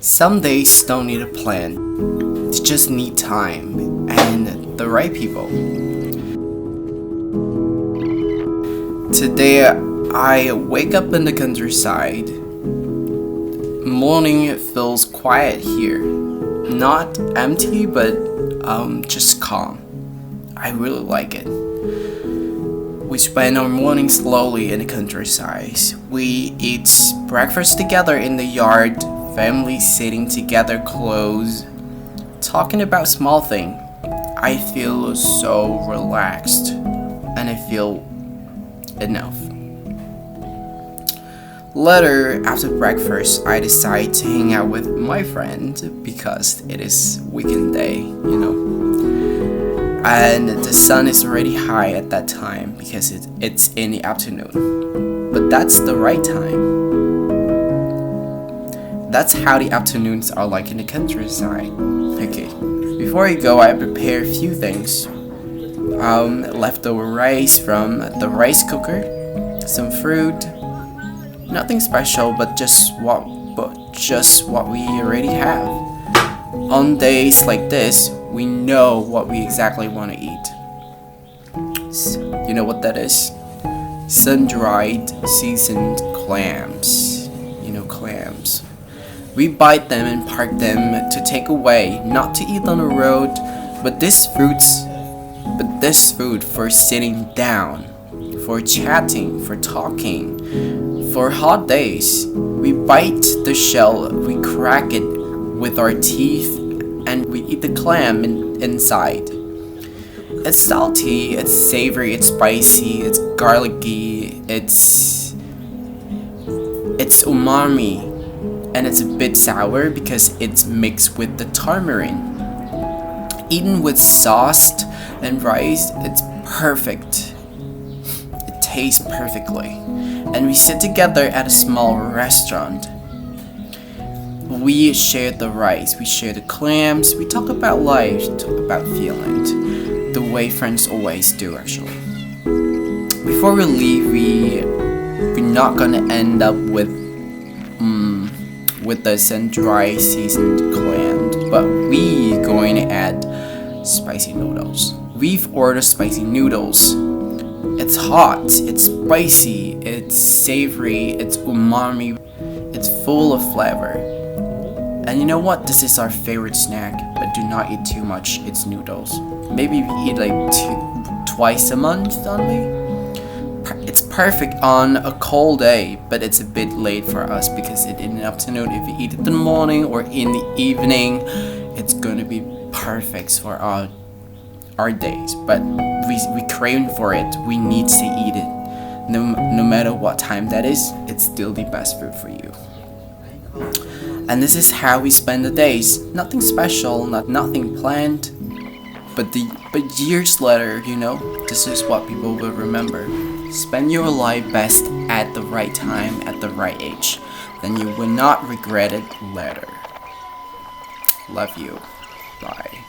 Some days don't need a plan, they just need time and the right people. Today I wake up in the countryside. Morning feels quiet here. Not empty, but just calm. I really like it. We spend our morning slowly in the countryside. We eat breakfast together in the yard, family sitting together close, talking about small things. I feel so relaxed and I feel enough. Later, after breakfast, I decide to hang out with my friend because it is weekend day, and the sun is already high at that time because it's in the afternoon. But that's the right time. That's how the afternoons are like in the countryside. Okay, before I go, I prepare a few things. Leftover rice from the rice cooker, some fruit, nothing special, but just what we already have. On days like this, we know what we exactly want to eat. You know what that is? Sun-dried, seasoned clams. Clams. We bite them and park them to take away, not to eat on the road, but this food for sitting down, for chatting, for talking, for hot days. We bite the shell, we crack it with our teeth, and we eat the clam inside. It's salty, it's savory, it's spicy, it's garlicky, it's umami, and it's a bit sour because it's mixed with the tamarind. Eaten with sauce and rice, it's perfect. It tastes perfectly. And we sit together at a small restaurant. We share the rice, we share the clams, we talk about life, talk about feelings, the way friends always do actually. Before we leave, we're not gonna end up with the sun-dried seasoned clams, but we going to add spicy noodles. We've ordered spicy noodles. It's hot, it's spicy, it's savory, it's umami, it's full of flavor. And you know what? This is our favorite snack, but do not eat too much. It's noodles. Maybe we eat like twice a month only. It's perfect on a cold day, but it's a bit late for us because in the afternoon, if you eat it in the morning or in the evening, it's gonna be perfect for our days. But we crave for it. We need to eat it. No matter what time that is, it's still the best food for you. And this is how we spend the days. Nothing special, nothing planned. But years later, this is what people will remember. Spend your life best at the right time, at the right age. Then you will not regret it later. Love you. Bye.